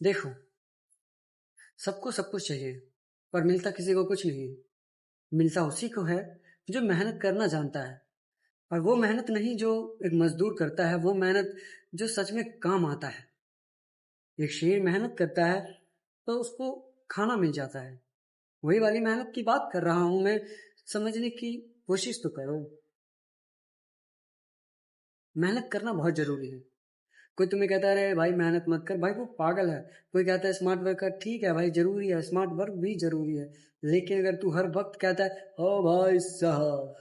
देखो, सबको सब कुछ चाहिए, पर मिलता किसी को कुछ नहीं। मिलता उसी को है जो मेहनत करना जानता है, और वो मेहनत नहीं जो एक मजदूर करता है, वो मेहनत जो सच में काम आता है। एक शेर मेहनत करता है तो उसको खाना मिल जाता है। वही वाली मेहनत की बात कर रहा हूं मैं। समझने की कोशिश तो करो। मेहनत करना बहुत जरूरी है। कोई तुम्हें कहता है अरे भाई मेहनत मत कर, भाई वो पागल है। कोई कहता है स्मार्ट वर्क कर, ठीक है भाई जरूरी है, स्मार्ट वर्क भी जरूरी है। लेकिन अगर तू हर वक्त कहता है ओ भाई साहब,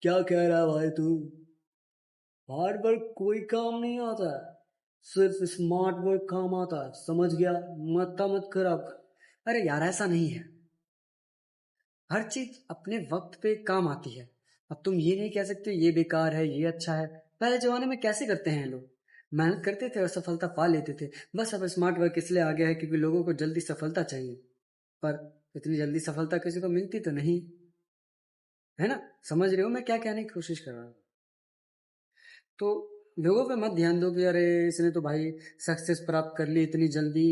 क्या कह रहा है भाई तू, हार्ड वर्क कोई काम नहीं आता है, सिर्फ स्मार्ट वर्क काम आता है, समझ गया, मत खराब कर। अरे यार ऐसा नहीं है। हर चीज अपने वक्त पे काम आती है। अब तुम ये नहीं कह सकते ये बेकार है ये अच्छा है। पहले जमाने में कैसे करते हैं लोग, मेहनत करते थे और सफलता पा लेते थे। बस अब स्मार्ट वर्क इसलिए आ गया है क्योंकि लोगों को जल्दी सफलता चाहिए। पर इतनी जल्दी सफलता किसी को मिलती तो नहीं है ना। समझ रहे हो मैं क्या कहने की कोशिश कर रहा हूँ। तो लोगों पे मत ध्यान दो कि अरे इसने तो भाई सक्सेस प्राप्त कर ली इतनी जल्दी।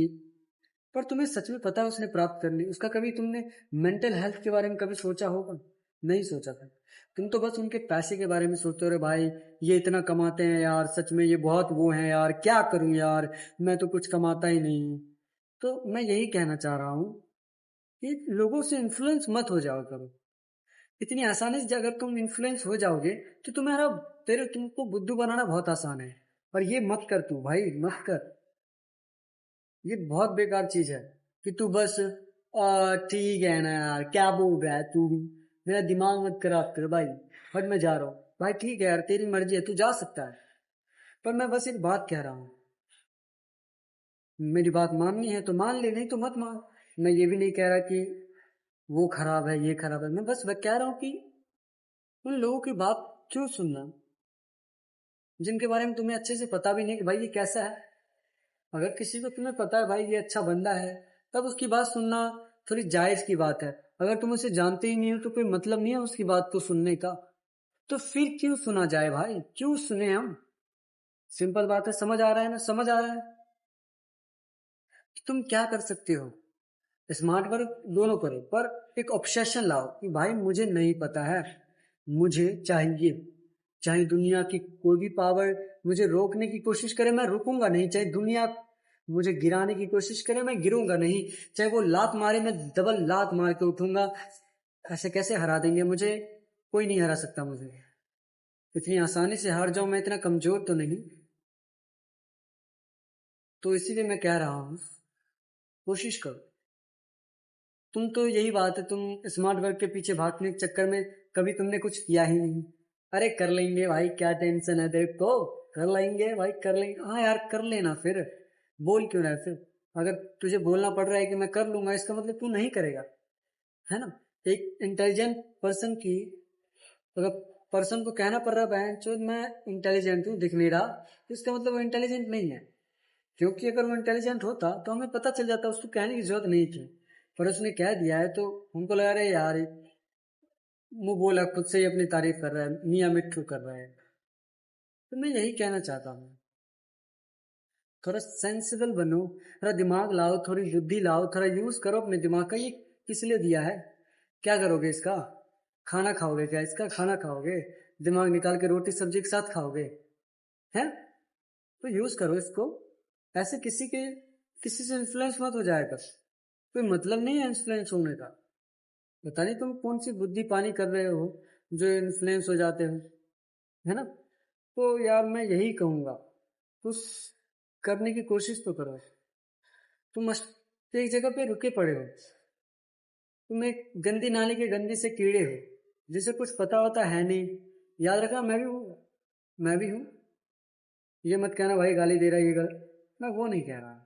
पर तुम्हें सच में पता है उसने प्राप्त कर ली उसका कभी तुमने मेंटल हेल्थ के बारे में कभी सोचा होगा? नहीं सोचा था। तुम तो बस उनके पैसे के बारे में सोचते हो, रे भाई ये इतना कमाते हैं यार, सच में ये बहुत वो है यार, क्या करूं यार, मैं तो कुछ कमाता ही नहीं। तो मैं यही कहना चाह रहा हूँ कि लोगों से इन्फ्लुएंस मत हो जाओ करो। इतनी आसानी से अगर तुम इन्फ्लुएंस हो जाओगे तो तुम्हारा तुमको बुद्धू बनाना बहुत आसान है। और ये मत कर तू भाई, मत कर। ये बहुत बेकार चीज है कि तू बस ठीक है ना यार, क्या बोल रहा है तू, मेरा दिमाग मत खराब कर भाई, बट मैं जा रहा हूँ। भाई ठीक है यार, तेरी मर्जी है, तू जा सकता है। पर मैं बस एक बात कह रहा हूँ, मेरी बात माननी है तो मान ले, नहीं तो मत मान। मैं ये भी नहीं कह रहा कि वो खराब है ये खराब है, मैं बस मैं कह रहा हूँ कि उन लोगों की बात क्यों सुनना जिनके बारे में तुम्हें अच्छे से पता भी नहीं कि भाई ये कैसा है। अगर किसी को तुम्हें पता है भाई ये अच्छा बंदा है, तब उसकी बात सुनना थोड़ी जायज की बात है। अगर तुम उसे जानते ही नहीं हो तो कोई मतलब नहीं है उसकी बात को सुनने का। तो फिर क्यों सुना जाए भाई, क्यों सुने हम? सिंपल बात है, समझ आ रहा है ना, समझ आ रहा है। तो तुम क्या कर सकते हो, स्मार्ट वर्क दोनों करो, पर एक ऑब्सेशन लाओ कि भाई मुझे नहीं पता है, मुझे चाहिए। चाहे दुनिया की कोई भी पावर मुझे रोकने की कोशिश करे, मैं रुकूंगा नहीं। चाहे दुनिया मुझे गिराने की कोशिश करे, मैं गिरूंगा नहीं। चाहे वो लात मारे, मैं डबल लात मार के उठूंगा। ऐसे कैसे हरा देंगे मुझे? कोई नहीं हरा सकता मुझे। इतनी आसानी से हार जाऊं मैं, इतना कमजोर तो नहीं। तो इसीलिए मैं कह रहा हूं, कोशिश करो। तुम तो यही बात है, तुम स्मार्ट वर्क के पीछे भागने के चक्कर में कभी तुमने कुछ किया ही नहीं। अरे कर लेंगे भाई, क्या टेंशन है तेरे को, कर लेंगे भाई कर लेंगे। हाँ यार कर लेना, फिर बोल क्यों रहा है फिर? अगर तुझे बोलना पड़ रहा है कि मैं कर लूंगा, इसका मतलब तू नहीं करेगा, है ना। एक इंटेलिजेंट पर्सन की, अगर पर्सन को कहना पड़ रहा है बहन मैं इंटेलिजेंट हूँ, दिख नहीं रहा, तो इसका मतलब वो इंटेलिजेंट नहीं है। क्योंकि अगर वो इंटेलिजेंट होता तो हमें पता चल जाता, उसको कहने की जरूरत नहीं थी। पर उसने कह दिया है तो हमको लगा रहे यार वो बोला, खुद से ही अपनी तारीफ कर रहा है, मियाँ मिट्ठू कर रहा है। तो मैं यही कहना चाहता हूँ, थोड़ा सेंसिबल बनो, थोड़ा दिमाग लाओ, थोड़ी बुद्धि लाओ, थोड़ा यूज करो अपने दिमाग का। ये किस लिए दिया है? क्या करोगे इसका? खाना खाओगे क्या इसका? खाना खाओगे? दिमाग निकाल के रोटी सब्जी के साथ खाओगे? है? तो यूज करो इसको। ऐसे किसी से इन्फ्लुएंस मत हो जाएगा। कोई मतलब नहीं है इन्फ्लुएंस होने का। पता नहीं तुम कौन सी बुद्धि पानी कर रहे हो जो इन्फ्लुएंस हो जाते हो, है ना। तो यार मैं यही कहूंगा, कुछ करने की कोशिश तो करो। तुम एक जगह पे रुके पड़े हो, तुम एक गंदी नाली के गंदे से कीड़े हो जिसे कुछ पता होता है नहीं। याद रखना मैं भी हूँ, मैं भी हूँ। ये मत कहना भाई गाली दे रहा है ये गलत, मैं वो नहीं कह रहा।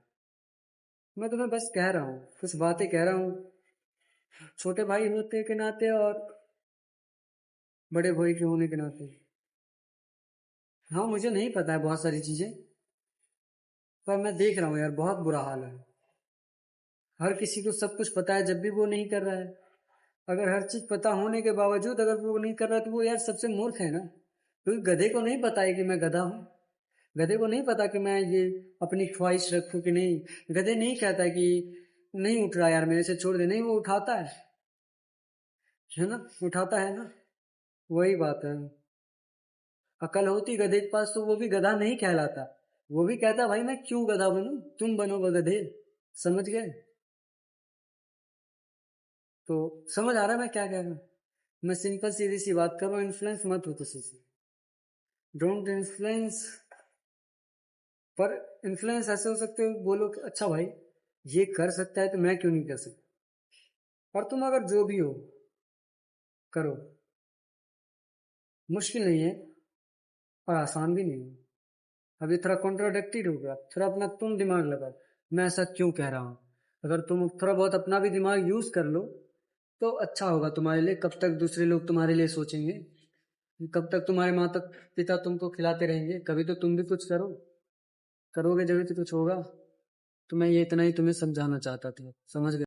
मैं तुम्हें बस कह रहा हूँ, कुछ बातें कह रहा हूँ, छोटे भाई होते के नाते और बड़े भाई के होने के नाते। हाँ मुझे नहीं पता है बहुत सारी चीजें, पर मैं देख रहा हूँ यार बहुत बुरा हाल है। हर किसी को सब कुछ पता है जब भी वो नहीं कर रहा है। अगर हर चीज पता होने के बावजूद अगर वो नहीं कर रहा है तो वो यार सबसे मूर्ख है ना। क्योंकि गधे को नहीं पता है कि मैं गधा हूँ। गधे को नहीं पता कि मैं ये अपनी ख्वाहिश रखूं कि नहीं। गधे नहीं कहता कि नहीं उठ रहा यार मेरे से, छोड़ दे। नहीं, वो उठाता है ना, उठाता है ना। वही बात है। अकल होती गधे के पास तो वो भी गधा नहीं कहलाता। वो भी कहता भाई मैं क्यों गधा बनूं, तुम बनो गधे। समझ गए? तो समझ आ रहा है मैं क्या कह रहा हूँ? मैं सिंपल सीधी सी बात कर रहा हूँ, इन्फ्लुएंस मत हो किसी से, डोंट इन्फ्लुएंस। पर इन्फ्लुएंस ऐसे हो सकते हो, बोलो कि अच्छा भाई ये कर सकता है तो मैं क्यों नहीं कर सकता। और तुम अगर जो भी हो करो, मुश्किल नहीं है और आसान भी नहीं है। अभी थोड़ा कॉन्ट्राडिक्टेड हो गया, थोड़ा अपना तुम दिमाग लगा, मैं ऐसा क्यों कह रहा हूँ। अगर तुम थोड़ा बहुत अपना भी दिमाग यूज कर लो तो अच्छा होगा तुम्हारे लिए। कब तक दूसरे लोग तुम्हारे लिए सोचेंगे, कब तक तुम्हारे माता पिता तुमको खिलाते रहेंगे। कभी तो तुम भी कुछ करो, करोगे जब तो कुछ होगा। तो मैं ये इतना ही तुम्हें समझाना चाहता था, समझ गए?